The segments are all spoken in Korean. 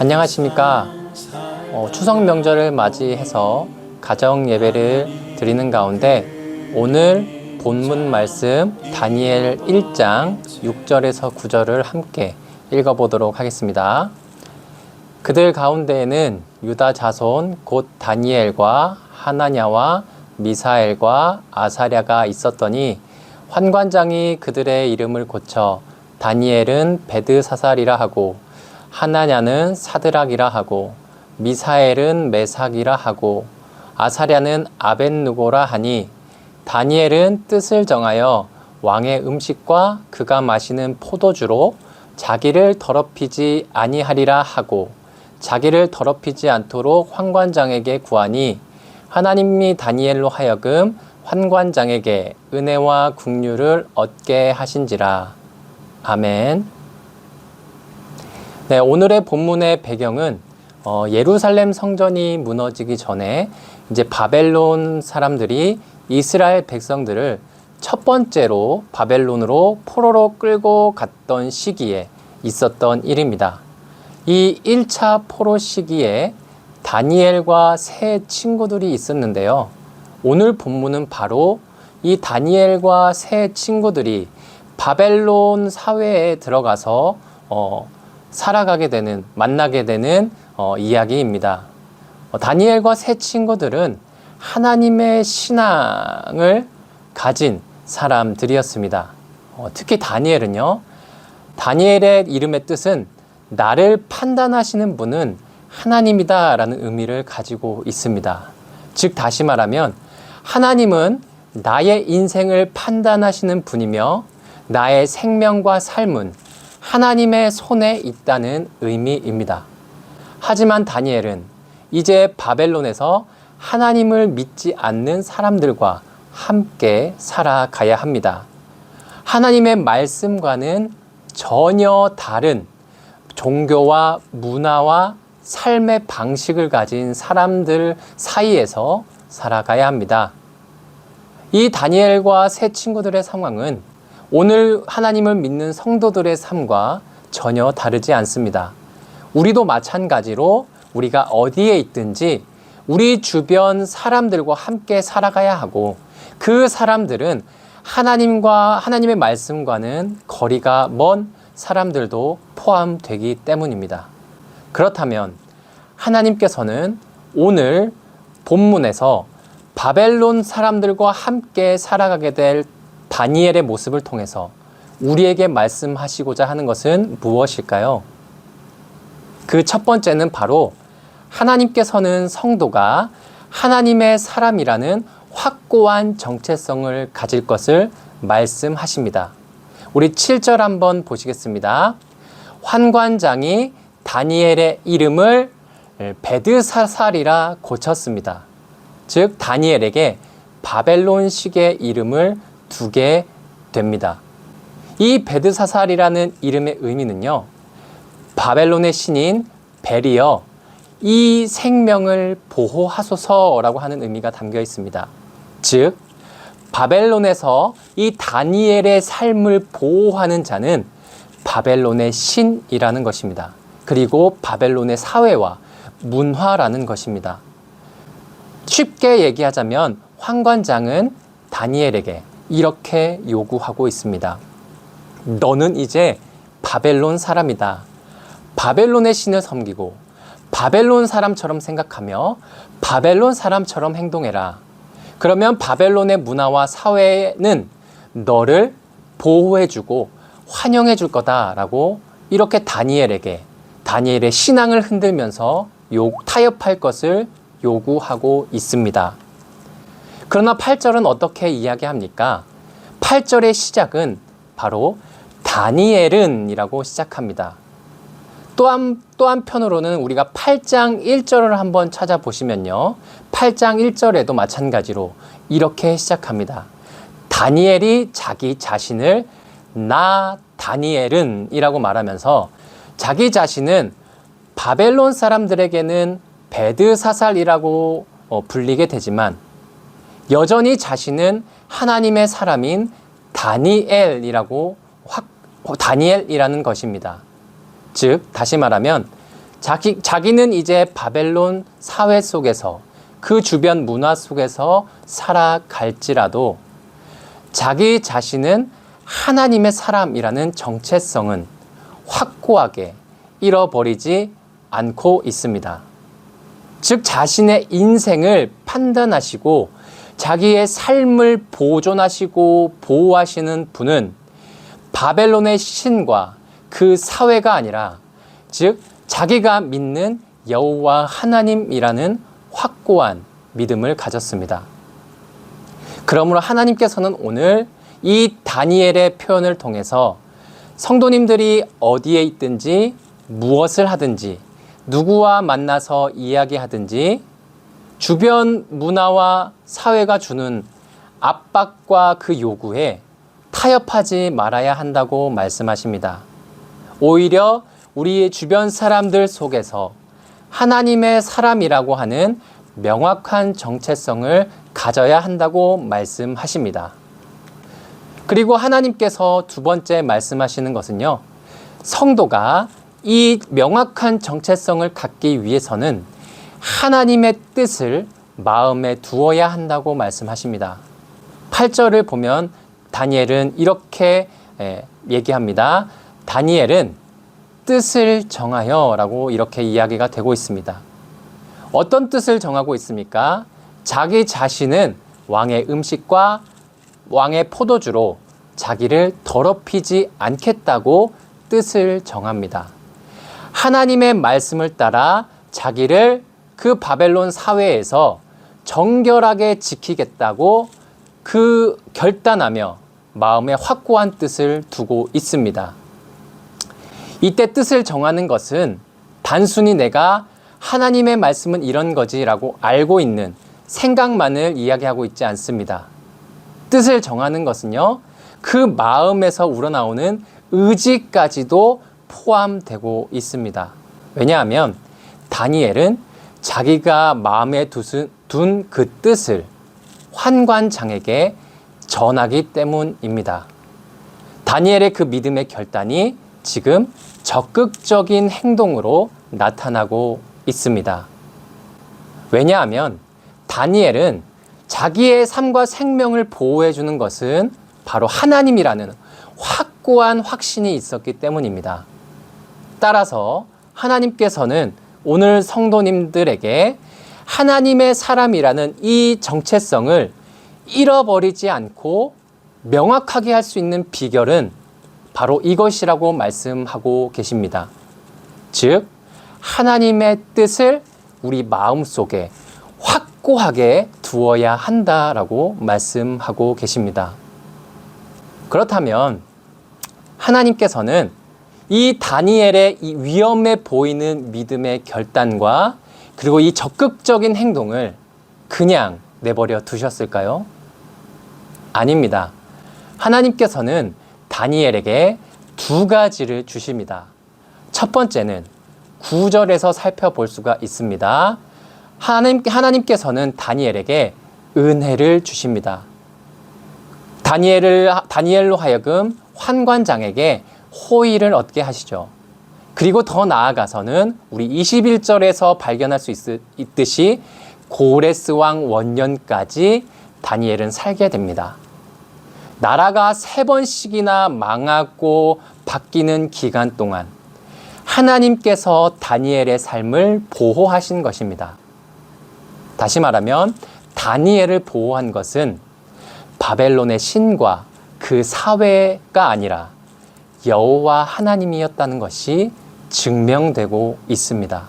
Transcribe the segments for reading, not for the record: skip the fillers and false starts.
안녕하십니까. 추석 명절을 맞이해서 가정 예배를 드리는 가운데 오늘 본문 말씀 다니엘 1장 6절에서 9절을 함께 읽어보도록 하겠습니다. 그들 가운데에는 유다 자손 곧 다니엘과 하나냐와 미사엘과 아사랴가 있었더니 환관장이 그들의 이름을 고쳐 다니엘은 베드사살이라 하고 하나냐는 사드락이라 하고 미사엘은 메삭이라 하고 아사랴는 아벳느고라 하니 다니엘은 뜻을 정하여 왕의 음식과 그가 마시는 포도주로 자기를 더럽히지 아니하리라 하고 자기를 더럽히지 않도록 환관장에게 구하니 하나님이 다니엘로 하여금 환관장에게 은혜와 긍휼을 얻게 하신지라. 아멘. 네, 오늘의 본문의 배경은 예루살렘 성전이 무너지기 전에 이제 바벨론 사람들이 이스라엘 백성들을 첫 번째로 바벨론으로 포로로 끌고 갔던 시기에 있었던 일입니다. 이 1차 포로 시기에 다니엘과 세 친구들이 있었는데요. 오늘 본문은 바로 이 다니엘과 세 친구들이 바벨론 사회에 들어가서 살아가게 되는, 만나게 되는 이야기입니다. 다니엘과 세 친구들은 하나님의 신앙을 가진 사람들이었습니다. 특히 다니엘은요, 다니엘의 이름의 뜻은 나를 판단하시는 분은 하나님이다 라는 의미를 가지고 있습니다. 즉 다시 말하면 하나님은 나의 인생을 판단하시는 분이며 나의 생명과 삶은 하나님의 손에 있다는 의미입니다. 하지만 다니엘은 이제 바벨론에서 하나님을 믿지 않는 사람들과 함께 살아가야 합니다. 하나님의 말씀과는 전혀 다른 종교와 문화와 삶의 방식을 가진 사람들 사이에서 살아가야 합니다. 이 다니엘과 세 친구들의 상황은 오늘 하나님을 믿는 성도들의 삶과 전혀 다르지 않습니다. 우리도 마찬가지로 우리가 어디에 있든지 우리 주변 사람들과 함께 살아가야 하고 그 사람들은 하나님의 말씀과는 거리가 먼 사람들도 포함되기 때문입니다. 그렇다면 하나님께서는 오늘 본문에서 바벨론 사람들과 함께 살아가게 될 다니엘의 모습을 통해서 우리에게 말씀하시고자 하는 것은 무엇일까요? 그 첫 번째는 바로 하나님께서는 성도가 하나님의 사람이라는 확고한 정체성을 가질 것을 말씀하십니다. 우리 7절 한번 보시겠습니다. 환관장이 다니엘의 이름을 베드사살이라 고쳤습니다. 즉 다니엘에게 바벨론식의 이름을 두게 됩니다. 이 베드사살이라는 이름의 의미는요, 바벨론의 신인 벨이여 이 생명을 보호하소서라고 하는 의미가 담겨 있습니다. 즉 바벨론에서 이 다니엘의 삶을 보호하는 자는 바벨론의 신이라는 것입니다. 그리고 바벨론의 사회와 문화라는 것입니다. 쉽게 얘기하자면 환관장은 다니엘에게 이렇게 요구하고 있습니다. 너는 이제 바벨론 사람이다. 바벨론의 신을 섬기고 바벨론 사람처럼 생각하며 바벨론 사람처럼 행동해라. 그러면 바벨론의 문화와 사회는 너를 보호해주고 환영해줄 거다라고 이렇게 다니엘의 신앙을 흔들면서 타협할 것을 요구하고 있습니다. 그러나 8절은 어떻게 이야기합니까? 8절의 시작은 바로 다니엘은 이라고 시작합니다. 또 한편으로는 우리가 8장 1절을 한번 찾아보시면요. 8장 1절에도 마찬가지로 이렇게 시작합니다. 다니엘이 자기 자신을 나 다니엘은 이라고 말하면서 자기 자신은 바벨론 사람들에게는 베드사살이라고 불리게 되지만 여전히 자신은 하나님의 사람인 다니엘이라는 것입니다. 즉 다시 말하면 자기는 이제 바벨론 사회 속에서 그 주변 문화 속에서 살아갈지라도 자기 자신은 하나님의 사람이라는 정체성은 확고하게 잃어버리지 않고 있습니다. 즉 자신의 인생을 판단하시고 자기의 삶을 보존하시고 보호하시는 분은 바벨론의 신과 그 사회가 아니라 즉 자기가 믿는 여호와 하나님이라는 확고한 믿음을 가졌습니다. 그러므로 하나님께서는 오늘 이 다니엘의 표현을 통해서 성도님들이 어디에 있든지 무엇을 하든지 누구와 만나서 이야기하든지 주변 문화와 사회가 주는 압박과 그 요구에 타협하지 말아야 한다고 말씀하십니다. 오히려 우리의 주변 사람들 속에서 하나님의 사람이라고 하는 명확한 정체성을 가져야 한다고 말씀하십니다. 그리고 하나님께서 두 번째 말씀하시는 것은요, 성도가 이 명확한 정체성을 갖기 위해서는 하나님의 뜻을 마음에 두어야 한다고 말씀하십니다. 8절을 보면 다니엘은 이렇게 얘기합니다. 다니엘은 뜻을 정하여 라고 이렇게 이야기가 되고 있습니다. 어떤 뜻을 정하고 있습니까? 자기 자신은 왕의 음식과 왕의 포도주로 자기를 더럽히지 않겠다고 뜻을 정합니다. 하나님의 말씀을 따라 자기를 그 바벨론 사회에서 정결하게 지키겠다고 그 결단하며 마음에 확고한 뜻을 두고 있습니다. 이때 뜻을 정하는 것은 단순히 내가 하나님의 말씀은 이런 거지라고 알고 있는 생각만을 이야기하고 있지 않습니다. 뜻을 정하는 것은요, 그 마음에서 우러나오는 의지까지도 포함되고 있습니다. 왜냐하면 다니엘은 자기가 마음에 둔 그 뜻을 환관장에게 전하기 때문입니다. 다니엘의 그 믿음의 결단이 지금 적극적인 행동으로 나타나고 있습니다. 왜냐하면 다니엘은 자기의 삶과 생명을 보호해 주는 것은 바로 하나님이라는 확고한 확신이 있었기 때문입니다. 따라서 하나님께서는 오늘 성도님들에게 하나님의 사람이라는 이 정체성을 잃어버리지 않고 명확하게 할 수 있는 비결은 바로 이것이라고 말씀하고 계십니다. 즉, 하나님의 뜻을 우리 마음속에 확고하게 두어야 한다라고 말씀하고 계십니다. 그렇다면 하나님께서는 이 다니엘의 이 위험해 보이는 믿음의 결단과 그리고 이 적극적인 행동을 그냥 내버려 두셨을까요? 아닙니다. 하나님께서는 다니엘에게 두 가지를 주십니다. 첫 번째는 9절에서 살펴볼 수가 있습니다. 하나님께서는 다니엘에게 은혜를 주십니다. 다니엘로 하여금 환관장에게 호의를 얻게 하시죠. 그리고 더 나아가서는 우리 21절에서 발견할 수 있듯이 고레스 왕 원년까지 다니엘은 살게 됩니다. 나라가 3번씩이나 망하고 바뀌는 기간 동안 하나님께서 다니엘의 삶을 보호하신 것입니다. 다시 말하면 다니엘을 보호한 것은 바벨론의 신과 그 사회가 아니라 여호와 하나님이었다는 것이 증명되고 있습니다.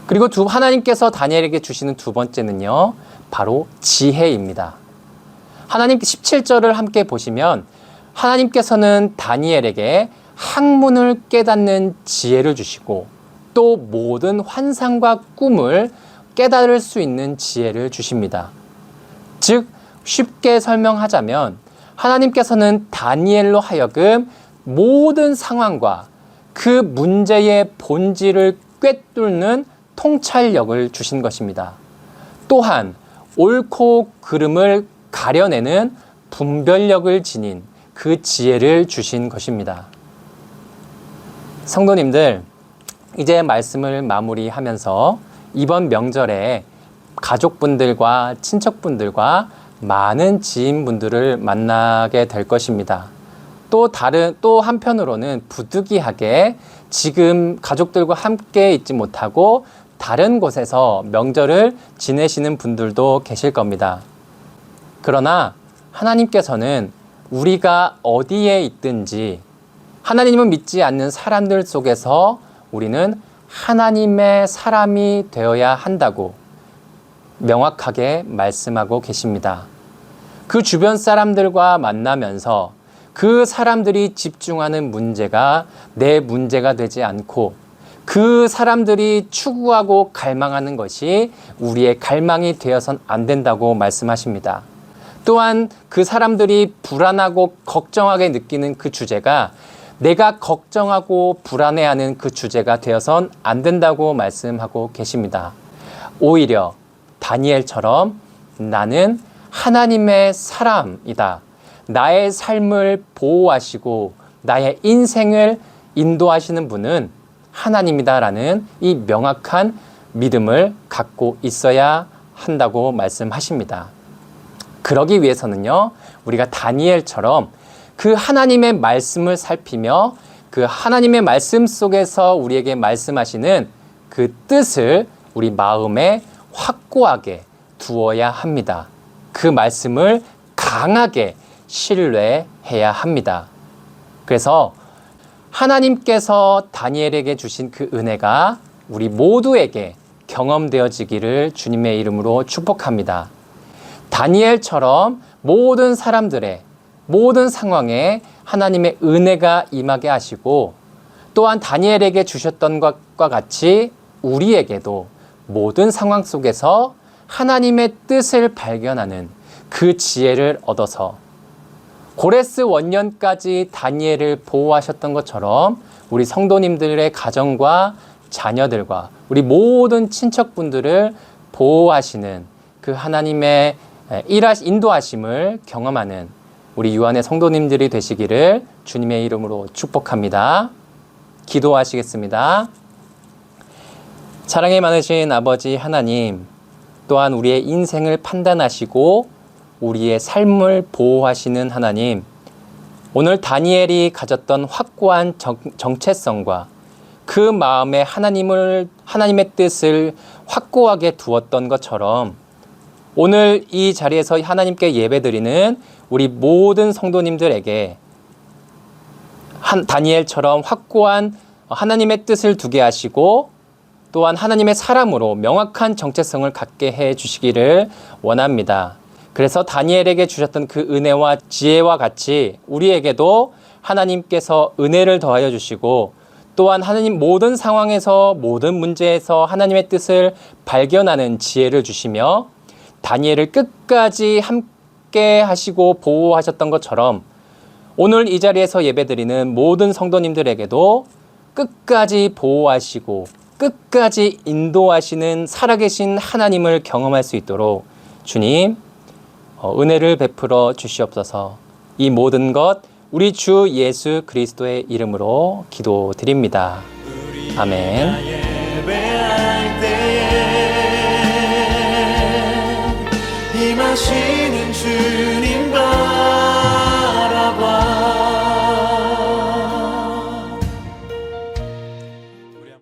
그리고 하나님께서 다니엘에게 주시는 두 번째는요, 바로 지혜입니다. 하나님 17절을 함께 보시면 하나님께서는 다니엘에게 학문을 깨닫는 지혜를 주시고 또 모든 환상과 꿈을 깨달을 수 있는 지혜를 주십니다. 즉 쉽게 설명하자면 하나님께서는 다니엘로 하여금 모든 상황과 그 문제의 본질을 꿰뚫는 통찰력을 주신 것입니다. 또한 옳고 그름을 가려내는 분별력을 지닌 그 지혜를 주신 것입니다. 성도님들, 이제 말씀을 마무리하면서 이번 명절에 가족분들과 친척분들과 많은 지인분들을 만나게 될 것입니다. 또 한편으로는 부득이하게 지금 가족들과 함께 있지 못하고 다른 곳에서 명절을 지내시는 분들도 계실 겁니다. 그러나 하나님께서는 우리가 어디에 있든지 하나님을 믿지 않는 사람들 속에서 우리는 하나님의 사람이 되어야 한다고 명확하게 말씀하고 계십니다. 그 주변 사람들과 만나면서 그 사람들이 집중하는 문제가 내 문제가 되지 않고 그 사람들이 추구하고 갈망하는 것이 우리의 갈망이 되어선 안 된다고 말씀하십니다. 또한 그 사람들이 불안하고 걱정하게 느끼는 그 주제가 내가 걱정하고 불안해하는 그 주제가 되어선 안 된다고 말씀하고 계십니다. 오히려 다니엘처럼 나는 하나님의 사람이다. 나의 삶을 보호하시고 나의 인생을 인도하시는 분은 하나님이다라는 이 명확한 믿음을 갖고 있어야 한다고 말씀하십니다. 그러기 위해서는요, 우리가 다니엘처럼 그 하나님의 말씀을 살피며 그 하나님의 말씀 속에서 우리에게 말씀하시는 그 뜻을 우리 마음에 확고하게 두어야 합니다. 그 말씀을 강하게 신뢰해야 합니다. 그래서 하나님께서 다니엘에게 주신 그 은혜가 우리 모두에게 경험되어지기를 주님의 이름으로 축복합니다. 다니엘처럼 모든 사람들의 모든 상황에 하나님의 은혜가 임하게 하시고 또한 다니엘에게 주셨던 것과 같이 우리에게도 모든 상황 속에서 하나님의 뜻을 발견하는 그 지혜를 얻어서 고레스 원년까지 다니엘을 보호하셨던 것처럼 우리 성도님들의 가정과 자녀들과 우리 모든 친척분들을 보호하시는 그 하나님의 인도하심을 경험하는 우리 유한의 성도님들이 되시기를 주님의 이름으로 축복합니다. 기도하시겠습니다. 사랑이 많으신 아버지 하나님, 또한 우리의 인생을 판단하시고 우리의 삶을 보호하시는 하나님, 오늘 다니엘이 가졌던 확고한 정체성과 그 마음에 하나님의 뜻을 확고하게 두었던 것처럼 오늘 이 자리에서 하나님께 예배드리는 우리 모든 성도님들에게 다니엘처럼 확고한 하나님의 뜻을 두게 하시고 또한 하나님의 사람으로 명확한 정체성을 갖게 해 주시기를 원합니다. 그래서 다니엘에게 주셨던 그 은혜와 지혜와 같이 우리에게도 하나님께서 은혜를 더하여 주시고 또한 하나님 모든 상황에서 모든 문제에서 하나님의 뜻을 발견하는 지혜를 주시며 다니엘을 끝까지 함께 하시고 보호하셨던 것처럼 오늘 이 자리에서 예배드리는 모든 성도님들에게도 끝까지 보호하시고 끝까지 인도하시는 살아계신 하나님을 경험할 수 있도록 주님 은혜를 베풀어 주시옵소서. 이 모든 것 우리 주 예수 그리스도의 이름으로 기도드립니다. 아멘. 임하시는